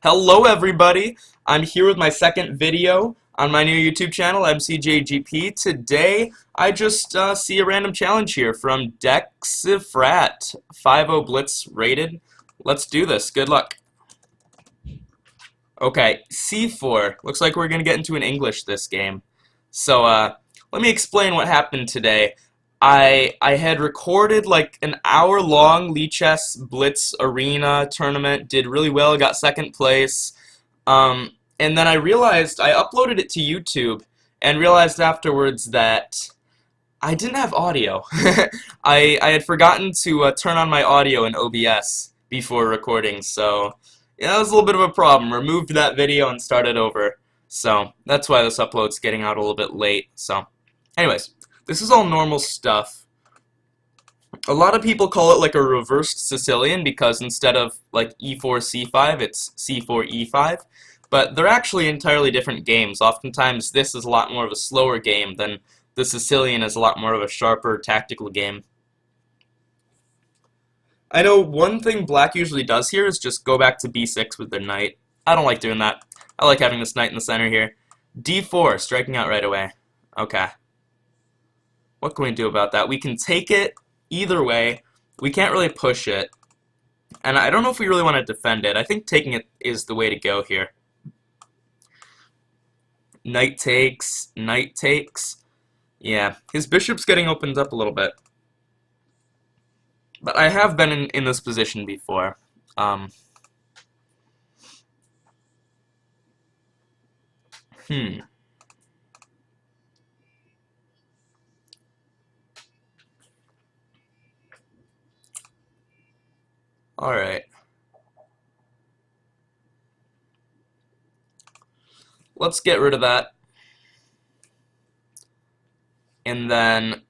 Hello everybody, I'm here with my second video on my new YouTube channel, MCJGP. Today, I just see a random challenge here from Desxifrat, 5-0 Blitz rated. Let's do this, good luck. Okay, C4, looks like we're gonna get into an English this game. So, let me explain what happened today. I had recorded like an hour-long Lichess Blitz Arena tournament, did really well, got second place, and then I realized, I uploaded it to YouTube, and realized afterwards that I didn't have audio. I had forgotten to turn on my audio in OBS before recording, so yeah, that was a little bit of a problem. Removed that video and started over, so that's why this upload's getting out a little bit late, so anyways. This is all normal stuff. A lot of people call it like a reversed Sicilian because instead of like e4, c5, it's c4, e5. But they're actually entirely different games. Oftentimes this is a lot more of a slower game than the Sicilian is a lot more of a sharper tactical game. I know one thing black usually does here is just go back to b6 with their knight. I don't like doing that. I like having this knight in the center here. d4, striking out right away. Okay. What can we do about that? We can take it either way. We can't really push it. And I don't know if we really want to defend it. I think taking it is the way to go here. Knight takes, knight takes. Yeah, his bishop's getting opened up a little bit. But I have been in this position before. Alright. Let's get rid of that. And then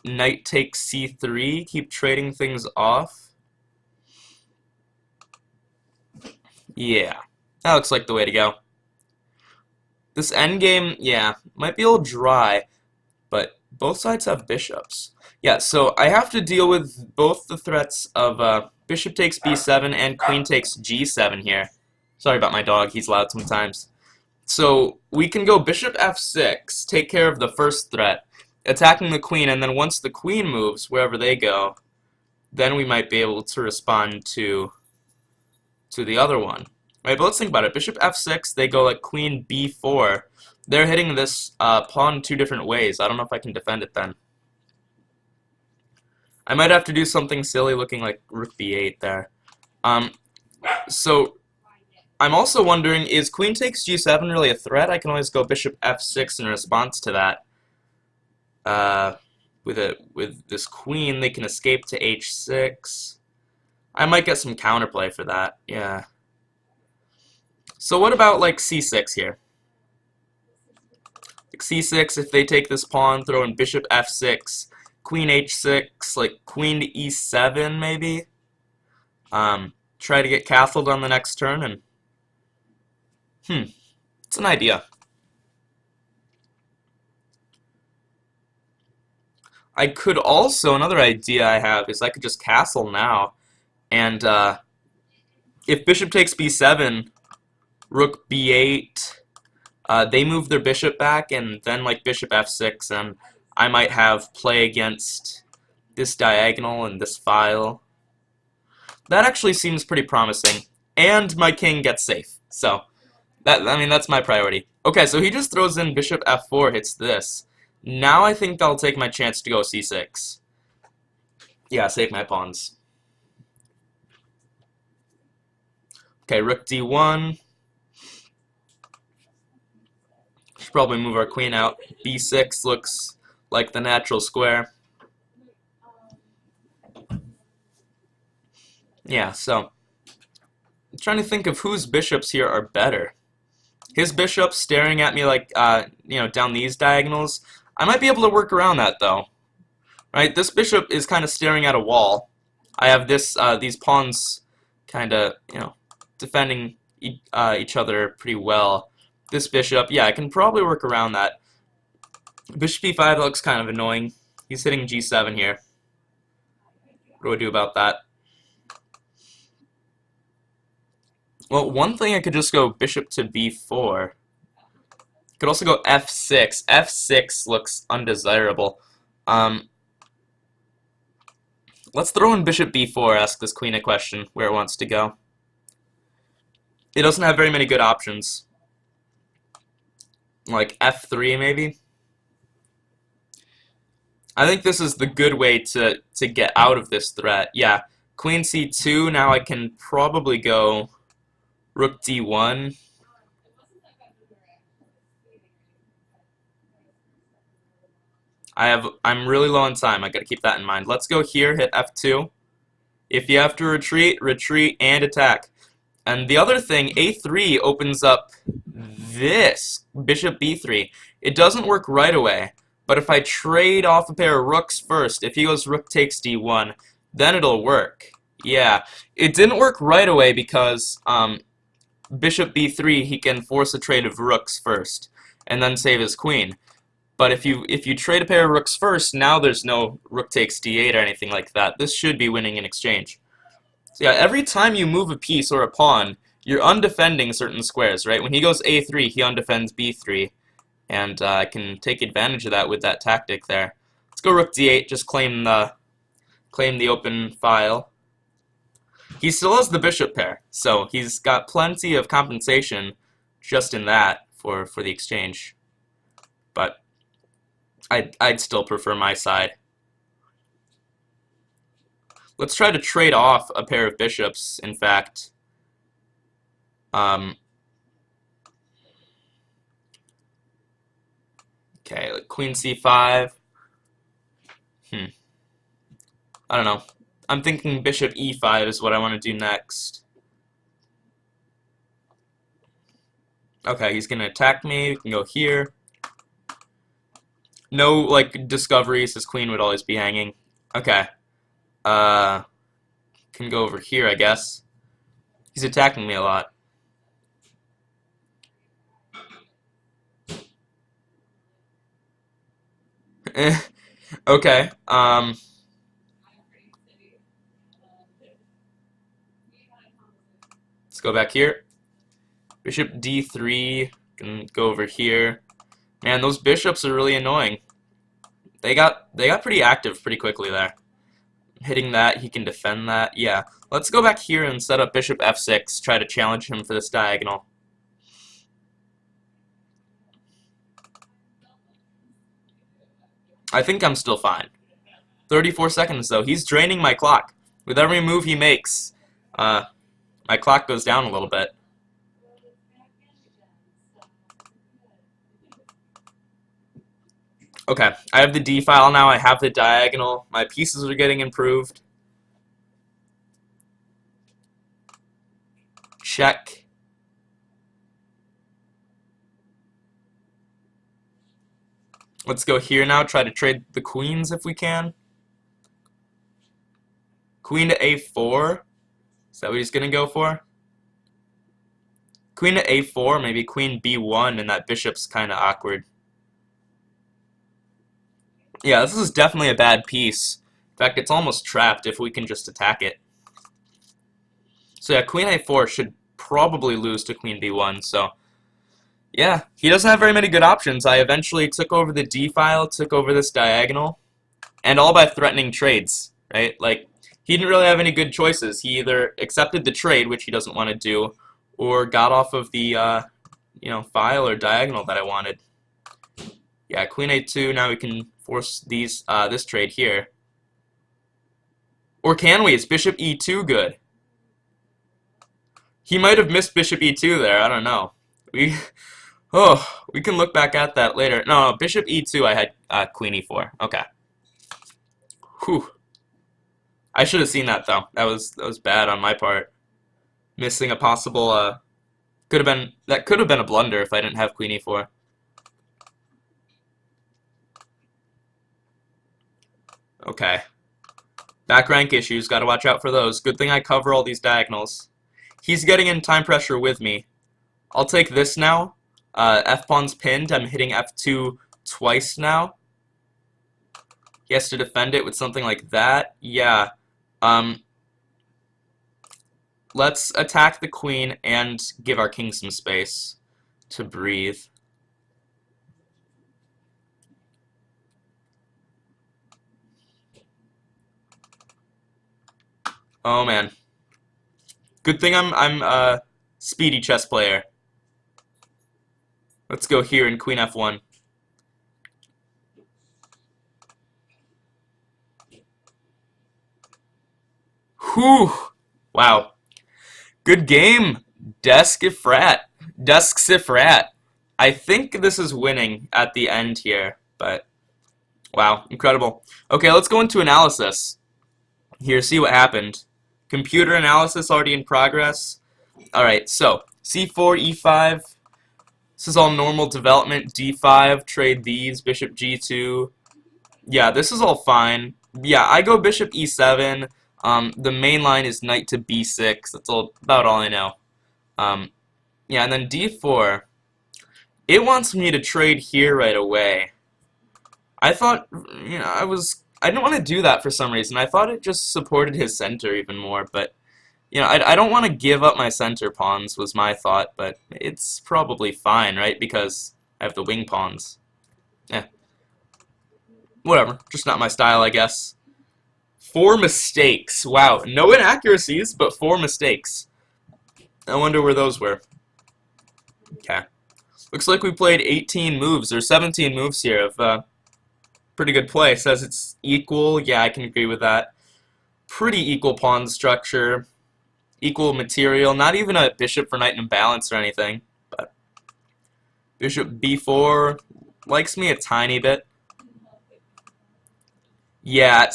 knight takes c3, keep trading things off. Yeah, that looks like the way to go. This endgame, yeah, might be a little dry, but both sides have bishops. Yeah, so I have to deal with both the threats of bishop takes b7 and queen takes g7 here. Sorry about my dog, he's loud sometimes. So we can go bishop f6, take care of the first threat, attacking the queen, and then once the queen moves, wherever they go, then we might be able to respond to the other one. Right, but let's think about it. Bishop f6, they go like queen b4. They're hitting this pawn two different ways. I don't know if I can defend it then. I might have to do something silly looking like rook b8 there. So I'm also wondering, is queen takes g7 really a threat? I can always go bishop f6 in response to that. With this queen, they can escape to h6. I might get some counterplay for that, yeah. So what about like c6 here? Like c6, if they take this pawn, throw in bishop f6, queen h6, like queen to e7 maybe. Try to get castled on the next turn and it's an idea. I could also, another idea I have is I could just castle now, and if bishop takes b7, rook b8, they move their bishop back, and then like bishop f6, and I might have play against this diagonal and this file. That actually seems pretty promising, and my king gets safe, so that's my priority. Okay, so he just throws in bishop f4, hits this. Now I think I'll take my chance to go c6. Yeah, save my pawns. Okay, rook d1. Should probably move our queen out. b6 looks like the natural square. Yeah, so I'm trying to think of whose bishops here are better. His bishop's staring at me like, down these diagonals. I might be able to work around that, though. Right, this bishop is kind of staring at a wall. I have these pawns kind of, defending each other pretty well. This bishop, yeah, I can probably work around that. Bishop e5 looks kind of annoying. He's hitting g7 here. What do I do about that? Well, one thing I could just go bishop to b4. Could also go f6. f6 looks undesirable. Um, let's throw in bishop b4, ask this queen a question where it wants to go. It doesn't have very many good options. Like f3 maybe? I think this is the good way to get out of this threat. Yeah, queen c2, now I can probably go rook d1. I'm really low on time. I gotta keep that in mind. Let's go here, hit f2. If you have to retreat, retreat and attack. And the other thing, a3 opens up this, bishop b3. It doesn't work right away, but if I trade off a pair of rooks first, if he goes rook takes d1, then it'll work. Yeah, it didn't work right away because bishop b3, he can force a trade of rooks first, and then save his queen. But if you trade a pair of rooks first, now there's no rook takes d8 or anything like that. This should be winning in exchange. So yeah, every time you move a piece or a pawn, you're undefending certain squares, right? When he goes a3, he undefends b3, and I can take advantage of that with that tactic there. Let's go rook d8, just claim the open file. He still has the bishop pair, so he's got plenty of compensation just in that for the exchange. But I'd still prefer my side. Let's try to trade off a pair of bishops, in fact. Okay, like queen c5. I don't know. I'm thinking bishop e5 is what I want to do next. Okay, he's gonna attack me. We can go here. No, like, discoveries. His queen would always be hanging. Okay. Can go over here, I guess. He's attacking me a lot. Okay. Let's go back here. Bishop d3. Can go over here. Man, those bishops are really annoying. They got pretty active pretty quickly there. Hitting that, he can defend that. Yeah. Let's go back here and set up bishop f6, try to challenge him for this diagonal. I think I'm still fine. 34 seconds though. He's draining my clock. With every move he makes, my clock goes down a little bit. Okay, I have the D file now, I have the diagonal, my pieces are getting improved. Check. Let's go here now, try to trade the queens if we can. Queen to a4, is that what he's gonna go for? Queen to a4, maybe queen b1, and that bishop's kinda awkward. Yeah, this is definitely a bad piece. In fact, it's almost trapped if we can just attack it. So yeah, queen a4 should probably lose to queen b1, so yeah, he doesn't have very many good options. I eventually took over the d file, took over this diagonal, and all by threatening trades, right? Like, he didn't really have any good choices. He either accepted the trade, which he doesn't want to do, or got off of the, file or diagonal that I wanted. Yeah, queen a2, now we can force this trade here. Or can we? Is bishop e2 good? He might have missed bishop e2 there, I don't know. We can look back at that later. No, bishop e2, I had queen e4. Okay. Whew. I should have seen that though. That was bad on my part. Missing a possible could have been a blunder if I didn't have queen e4. Okay. Back rank issues, gotta watch out for those. Good thing I cover all these diagonals. He's getting in time pressure with me. I'll take this now. F-pawn's pinned. I'm hitting F2 twice now. He has to defend it with something like that. Yeah. let's attack the queen and give our king some space to breathe. Oh man. Good thing I'm a speedy chess player. Let's go here in queen f1. Whew. Wow. Good game. Desxifrat. Desxifrat. I think this is winning at the end here, but wow, incredible. Okay, let's go into analysis. Here, see what happened. Computer analysis already in progress. Alright, so c4, e5. This is all normal development. d5, trade these, bishop g2. Yeah, this is all fine. Yeah, I go bishop e7. The main line is knight to b6. That's about all I know. Yeah, and then d4. It wants me to trade here right away. I thought, you know, I didn't want to do that for some reason. I thought it just supported his center even more, but, you know, I don't want to give up my center pawns was my thought, but it's probably fine, right? Because I have the wing pawns. Eh. Whatever. Just not my style, I guess. 4 mistakes. Wow. No inaccuracies, but 4 mistakes. I wonder where those were. Okay. Looks like we played 18 moves, or 17 moves here of pretty good play. It says it's equal. Yeah, I can agree with that. Pretty equal pawn structure. Equal material. Not even a bishop for knight imbalance or anything. But bishop b4 likes me a tiny bit. Yeah,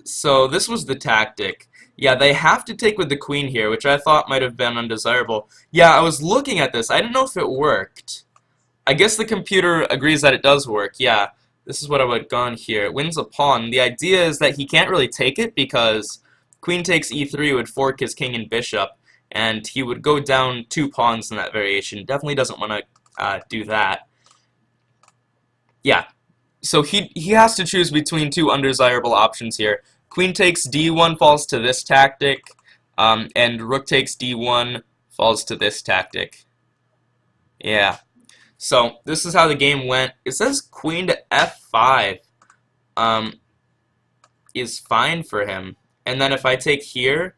so this was the tactic. Yeah, they have to take with the queen here, which I thought might have been undesirable. Yeah, I was looking at this. I didn't know if it worked. I guess the computer agrees that it does work. Yeah, this is what I would have gone here. It wins a pawn. The idea is that he can't really take it because queen takes e3 would fork his king and bishop, and he would go down 2 pawns in that variation. Definitely doesn't want to do that. Yeah, so he has to choose between 2 undesirable options here. Queen takes d1 falls to this tactic, and rook takes d1 falls to this tactic. Yeah. So this is how the game went. It says queen to f5 is fine for him. And then if I take here,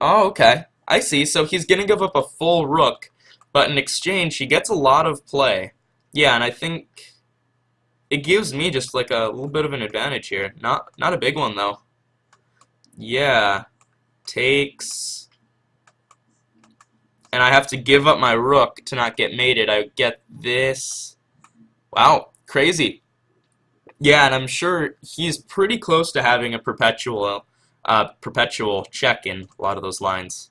oh, okay. I see. So he's going to give up a full rook, but in exchange he gets a lot of play. Yeah, and I think it gives me just like a little bit of an advantage here. Not a big one though. Yeah. Takes. And I have to give up my rook to not get mated. I get this. Wow, crazy. Yeah, and I'm sure he's pretty close to having a perpetual check in a lot of those lines.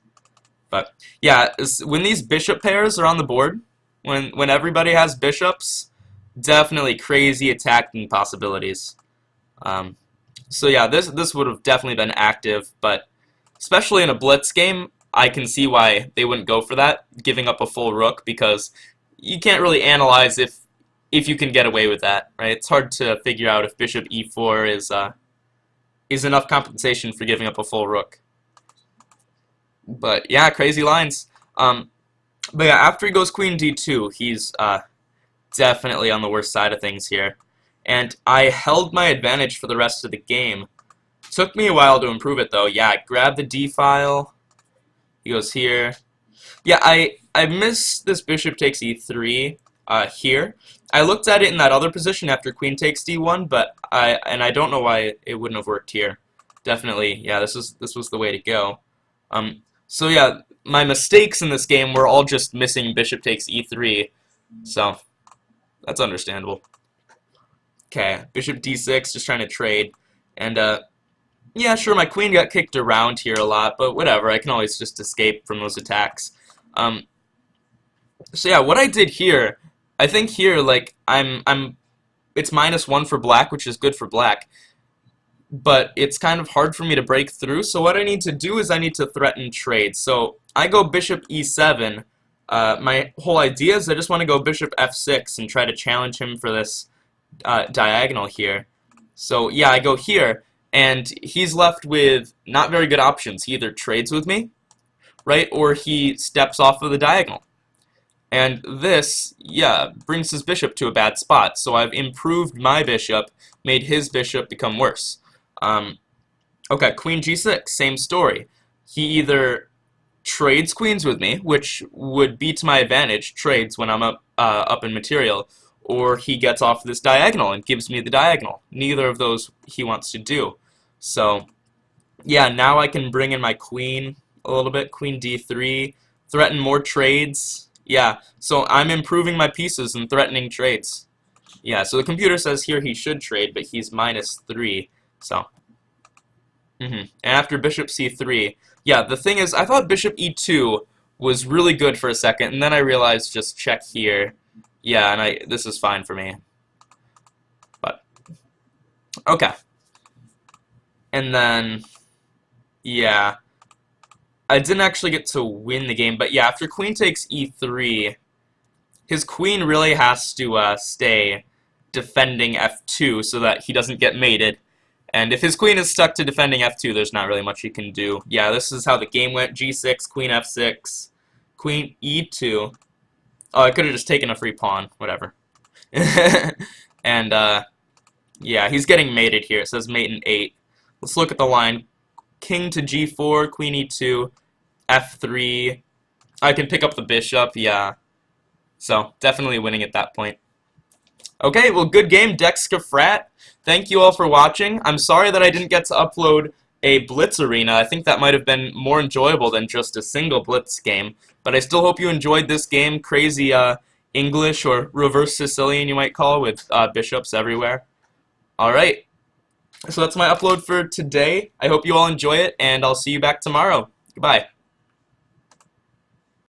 But yeah, when these bishop pairs are on the board, when everybody has bishops, definitely crazy attacking possibilities. So yeah, this would have definitely been active, but especially in a blitz game, I can see why they wouldn't go for that, giving up a full rook, because you can't really analyze if you can get away with that, right? It's hard to figure out if bishop e4 is enough compensation for giving up a full rook. But yeah, crazy lines. But yeah, after he goes queen d2, he's definitely on the worst side of things here. And I held my advantage for the rest of the game. Took me a while to improve it though. Yeah, I grabbed the d file. He goes here. Yeah, I missed this bishop takes e3 here. I looked at it in that other position after queen takes d1, but I don't know why it wouldn't have worked here. Definitely, yeah, this was the way to go. So yeah, my mistakes in this game were all just missing bishop takes e3, so that's understandable. Okay, bishop d6, just trying to trade, and yeah, sure, my queen got kicked around here a lot, but whatever, I can always just escape from those attacks. So yeah, what I did here, I think here, like, it's -1 for black, which is good for black, but it's kind of hard for me to break through, so what I need to do is I need to threaten trade. So I go bishop e7. My whole idea is I just want to go bishop f6 and try to challenge him for this diagonal here. So yeah, I go here, and he's left with not very good options. He either trades with me, right? Or he steps off of the diagonal. And this, yeah, brings his bishop to a bad spot. So I've improved my bishop, made his bishop become worse. Okay, queen g6, same story. He either trades queens with me, which would be to my advantage, trades when I'm up in material, or he gets off this diagonal and gives me the diagonal. Neither of those he wants to do. So, yeah, now I can bring in my queen a little bit, queen d3, threaten more trades. Yeah, so I'm improving my pieces and threatening trades. Yeah, so the computer says here he should trade, but he's -3, so... And after bishop c3, yeah, the thing is, I thought bishop e2 was really good for a second, and then I realized just check here. Yeah, and this is fine for me. But, okay. And then, yeah, I didn't actually get to win the game, but yeah, after queen takes e3, his queen really has to stay defending f2 so that he doesn't get mated. And if his queen is stuck to defending f2, there's not really much he can do. Yeah, this is how the game went. g6, queen f6, queen e2. Oh, I could have just taken a free pawn. Whatever. And, yeah, he's getting mated here. It says mate in 8. Let's look at the line. King to g4, queen e2, f3. I can pick up the bishop, yeah. So, definitely winning at that point. Okay, well, good game, Desxifrat. Thank you all for watching. I'm sorry that I didn't get to upload a Blitz arena. I think that might have been more enjoyable than just a single Blitz game. But I still hope you enjoyed this game. Crazy English, or reverse Sicilian, you might call, with bishops everywhere. Alright, so that's my upload for today. I hope you all enjoy it, and I'll see you back tomorrow. Goodbye.